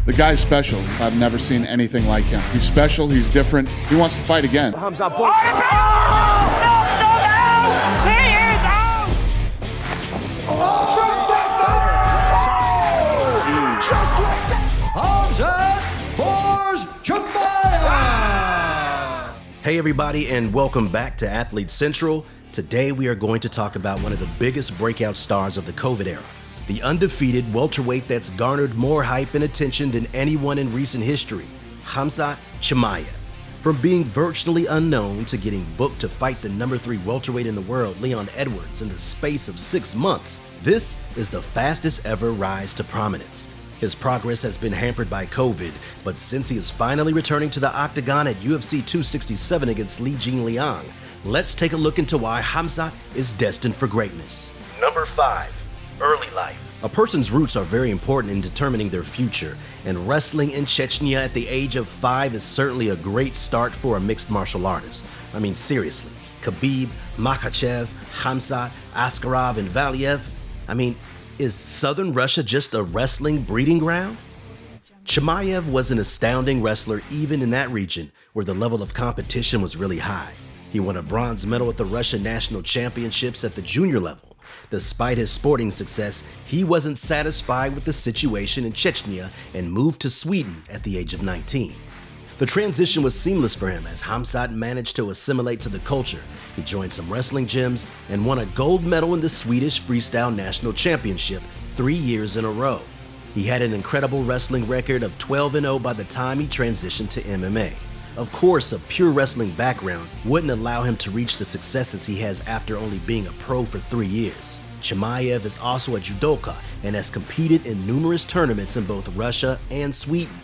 The guy's special. I've never seen anything like him. He's special, he's different. He wants to fight again. Khamzat No, out! He is out! Just like that. Khamzat Chimaev! Hey everybody, and welcome back to Athlete Central. Today we are going to talk about one of the biggest breakout stars of the COVID era. The undefeated welterweight that's garnered more hype and attention than anyone in recent history, Khamzat Chimaev. From being virtually unknown to getting booked to fight the number 3 welterweight in the world, Leon Edwards, in the space of 6 months, this is the fastest ever rise to prominence. His progress has been hampered by COVID, but since he is finally returning to the octagon at UFC 267 against Li Jingliang, let's take a look into why Khamzat is destined for greatness. Number 5. Early life. A person's roots are very important in determining their future, and wrestling in Chechnya at the age of 5 is certainly a great start for a mixed martial artist. I mean, seriously, Khabib, Makhachev, Khamzat, Askarov, and Valiev. I mean, is Southern Russia just a wrestling breeding ground? Chimaev was an astounding wrestler even in that region, where the level of competition was really high. He won a bronze medal at the Russian National Championships at the junior level. Despite his sporting success, he wasn't satisfied with the situation in Chechnya and moved to Sweden at the age of 19. The transition was seamless for him as Khamzat managed to assimilate to the culture. He joined some wrestling gyms and won a gold medal in the Swedish Freestyle National Championship 3 years in a row. He had an incredible wrestling record of 12-0 by the time he transitioned to MMA. Of course, a pure wrestling background wouldn't allow him to reach the successes he has after only being a pro for 3 years. Chimaev is also a judoka and has competed in numerous tournaments in both Russia and Sweden.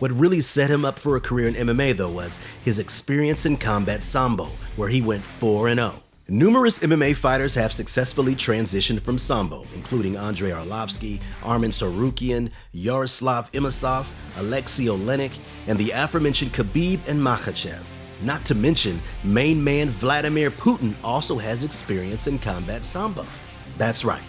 What really set him up for a career in MMA though was his experience in combat sambo, where he went 4-0. Numerous MMA fighters have successfully transitioned from sambo, including Andrei Arlovsky, Arman Tsarukyan, Yaroslav Imosov, Alexei Olenek, and the aforementioned Khabib and Makhachev. Not to mention, main man Vladimir Putin also has experience in combat sambo. That's right,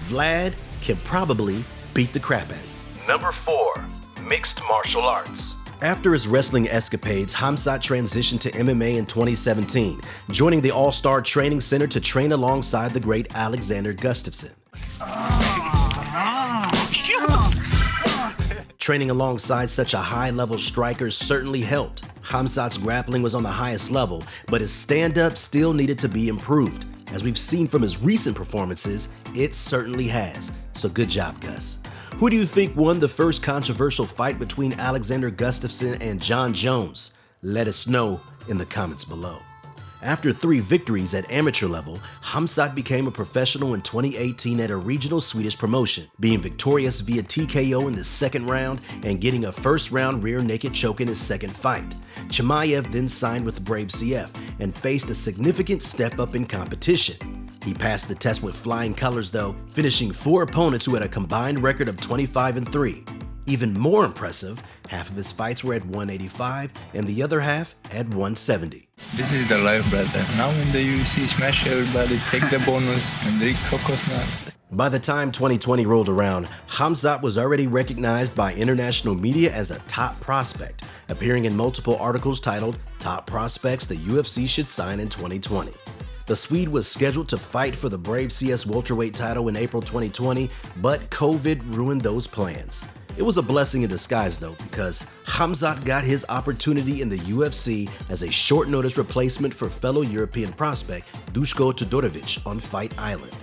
Vlad can probably beat the crap out of you. Number 4. Mixed martial arts. After his wrestling escapades, Khamzat transitioned to MMA in 2017, joining the All-Star Training Center to train alongside the great Alexander Gustafsson. Training alongside such a high-level striker certainly helped. Khamzat's grappling was on the highest level, but his stand-up still needed to be improved. As we've seen from his recent performances, it certainly has. So good job, Gus. Who do you think won the first controversial fight between Alexander Gustafsson and John Jones? Let us know in the comments below. After 3 victories at amateur level, Khamzat became a professional in 2018 at a regional Swedish promotion, being victorious via TKO in the second round and getting a first-round rear naked choke in his second fight. Chimaev then signed with Brave CF and faced a significant step up in competition. He passed the test with flying colors though, finishing 4 opponents who had a combined record of 25-3. Even more impressive, half of his fights were at 185 and the other half at 170. This is the life, brother. Now in the UFC, smash everybody, take the bonus, and drink coconut. By the time 2020 rolled around, Khamzat was already recognized by international media as a top prospect, appearing in multiple articles titled Top Prospects the UFC Should Sign in 2020. The Swede was scheduled to fight for the Brave CS welterweight title in April 2020, but COVID ruined those plans. It was a blessing in disguise though, because Khamzat got his opportunity in the UFC as a short-notice replacement for fellow European prospect Duško Todorovic on Fight Island.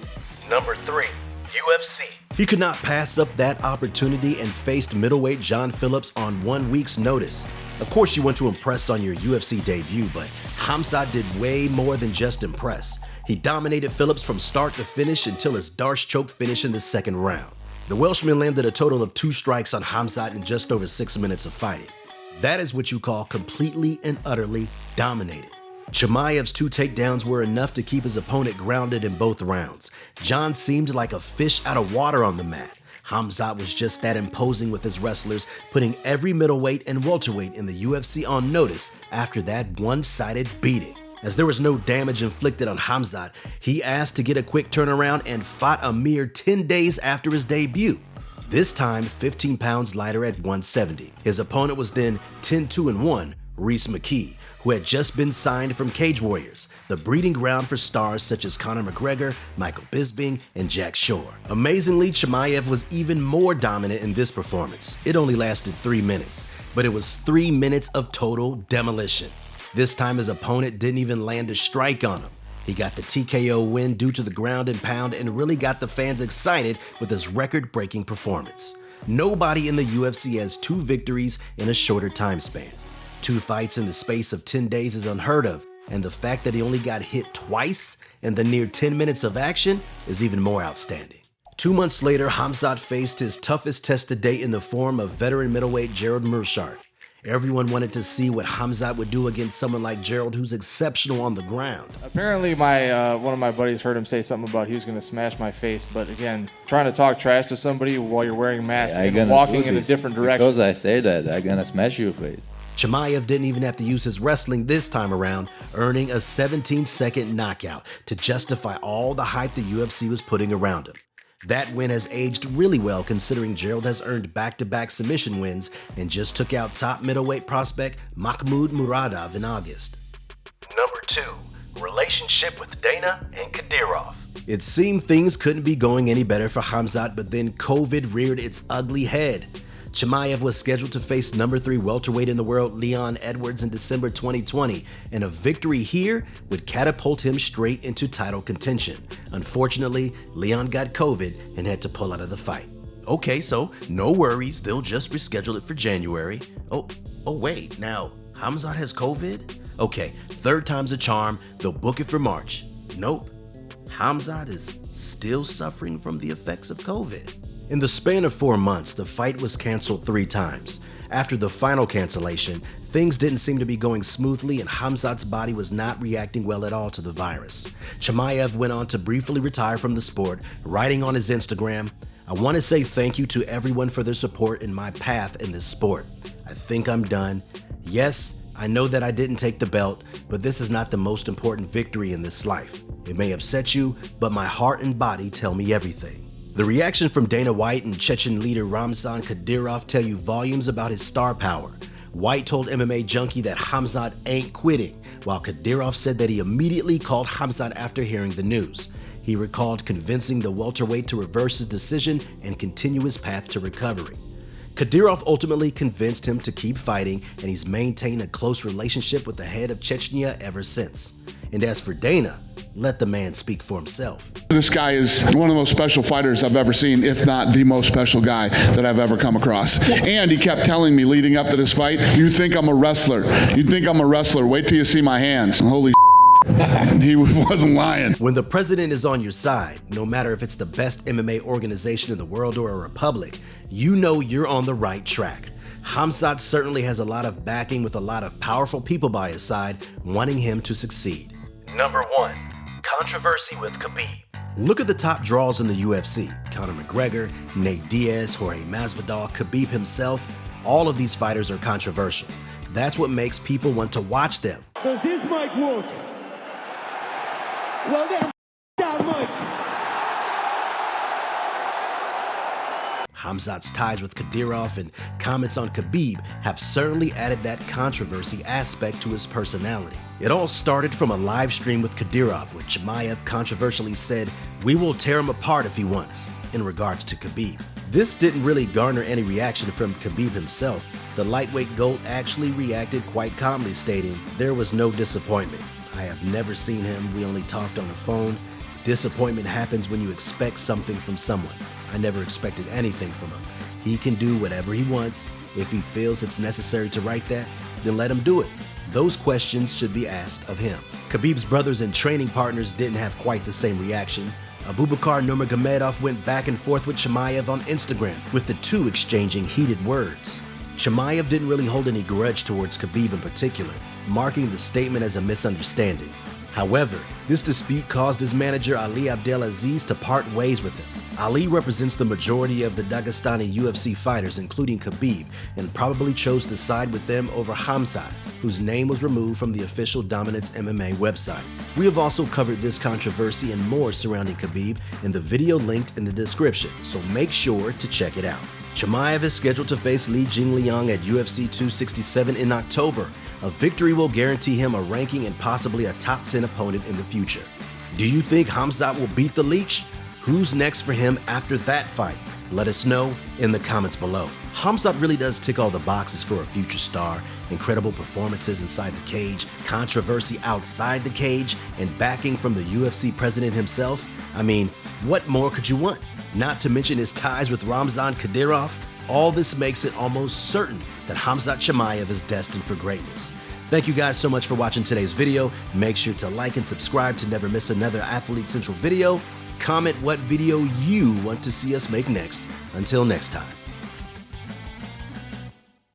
Number 3. UFC. He could not pass up that opportunity and faced middleweight John Phillips on 1 week's notice. Of course you want to impress on your UFC debut, but Khamzat did way more than just impress. He dominated Phillips from start to finish until his Darce choke finish in the second round. The Welshman landed a total of 2 strikes on Khamzat in just over 6 minutes of fighting. That is what you call completely and utterly dominated. Chimaev's 2 takedowns were enough to keep his opponent grounded in both rounds. John seemed like a fish out of water on the mat. Khamzat was just that imposing with his wrestlers, putting every middleweight and welterweight in the UFC on notice after that one-sided beating. As there was no damage inflicted on Khamzat, he asked to get a quick turnaround and fought a mere 10 days after his debut. this time 15 pounds lighter at 170. His opponent was then 10-2-1, Reese McKee, who had just been signed from Cage Warriors, the breeding ground for stars such as Conor McGregor, Michael Bisping, and Jack Shore. Amazingly, Chimaev was even more dominant in this performance. It only lasted 3 minutes, but it was 3 minutes of total demolition. This time his opponent didn't even land a strike on him. He got the TKO win due to the ground and pound and really got the fans excited with his record-breaking performance. Nobody in the UFC has 2 victories in a shorter time span. 2 fights in the space of 10 days is unheard of, and the fact that he only got hit twice in the near 10 minutes of action is even more outstanding. 2 months later, Khamzat faced his toughest test to date in the form of veteran middleweight Gerald Meerschaert. Everyone wanted to see what Khamzat would do against someone like Gerald, who's exceptional on the ground. Apparently, one of my buddies heard him say something about he was going to smash my face. But again, trying to talk trash to somebody while you're wearing masks and walking in a different direction. Because I say that, I'm going to smash your face. Chimaev didn't even have to use his wrestling this time around, earning a 17-second knockout to justify all the hype the UFC was putting around him. That win has aged really well considering Gerald has earned back-to-back submission wins and just took out top middleweight prospect Mahmoud Muradov in August. Number 2, relationship with Dana and Kadyrov. It seemed things couldn't be going any better for Khamzat, but then COVID reared its ugly head. Chimaev was scheduled to face number 3 welterweight in the world Leon Edwards in December 2020, and a victory here would catapult him straight into title contention. Unfortunately, Leon got COVID and had to pull out of the fight. Okay, so no worries, they'll just reschedule it for January. Oh wait, now Khamzat has COVID? Okay, 3rd time's a charm, they'll book it for March. Nope, Khamzat is still suffering from the effects of COVID. In the span of 4 months, the fight was canceled 3 times. After the final cancellation, things didn't seem to be going smoothly and Khamzat's body was not reacting well at all to the virus. Chimaev went on to briefly retire from the sport, writing on his Instagram, "I want to say thank you to everyone for their support in my path in this sport. I think I'm done. Yes, I know that I didn't take the belt, but this is not the most important victory in this life. It may upset you, but my heart and body tell me everything." The reaction from Dana White and Chechen leader Ramzan Kadyrov tell you volumes about his star power. White told MMA Junkie that Khamzat ain't quitting, while Kadyrov said that he immediately called Khamzat after hearing the news. He recalled convincing the welterweight to reverse his decision and continue his path to recovery. Kadyrov ultimately convinced him to keep fighting, and he's maintained a close relationship with the head of Chechnya ever since. And as for Dana, let the man speak for himself. This guy is one of the most special fighters I've ever seen, if not the most special guy that I've ever come across. And he kept telling me leading up to this fight, "You think I'm a wrestler. You think I'm a wrestler. Wait till you see my hands." And holy and he wasn't lying. When the president is on your side, no matter if it's the best MMA organization in the world or a republic, you know you're on the right track. Khamzat certainly has a lot of backing with a lot of powerful people by his side wanting him to succeed. Number 1, controversy with Khabib. Look at the top draws in the UFC. Conor McGregor, Nate Diaz, Jorge Masvidal, Khabib himself. All of these fighters are controversial. That's what makes people want to watch them. Does this mic work? Well then, that mic. Khamzat's ties with Kadyrov and comments on Khabib have certainly added that controversy aspect to his personality. It all started from a live stream with Kadyrov where Chimaev controversially said, "We will tear him apart if he wants," in regards to Khabib. This didn't really garner any reaction from Khabib himself. The lightweight GOAT actually reacted quite calmly, stating, "There was no disappointment. I have never seen him. We only talked on the phone. Disappointment happens when you expect something from someone. I never expected anything from him. He can do whatever he wants. If he feels it's necessary to write that, then let him do it. Those questions should be asked of him." Khabib's brothers and training partners didn't have quite the same reaction. Abubakar Nurmagomedov went back and forth with Chimaev on Instagram, with the two exchanging heated words. Chimaev didn't really hold any grudge towards Khabib in particular, marking the statement as a misunderstanding. However, this dispute caused his manager Ali Abdelaziz to part ways with him. Ali represents the majority of the Dagestani UFC fighters, including Khabib, and probably chose to side with them over Khamzat, whose name was removed from the official Dominance MMA website. We have also covered this controversy and more surrounding Khabib in the video linked in the description, so make sure to check it out. Chimaev is scheduled to face Li Jingliang at UFC 267 in October. A victory will guarantee him a ranking and possibly a top 10 opponent in the future. Do you think Khamzat will beat the Leech? Who's next for him after that fight? Let us know in the comments below. Khamzat really does tick all the boxes for a future star. Incredible performances inside the cage, controversy outside the cage, and backing from the UFC president himself. I mean, what more could you want? Not to mention his ties with Ramzan Kadyrov. All this makes it almost certain that Khamzat Chimaev is destined for greatness. Thank you guys so much for watching today's video. Make sure to like and subscribe to never miss another Athlete Central video. Comment what video you want to see us make next. Until next time.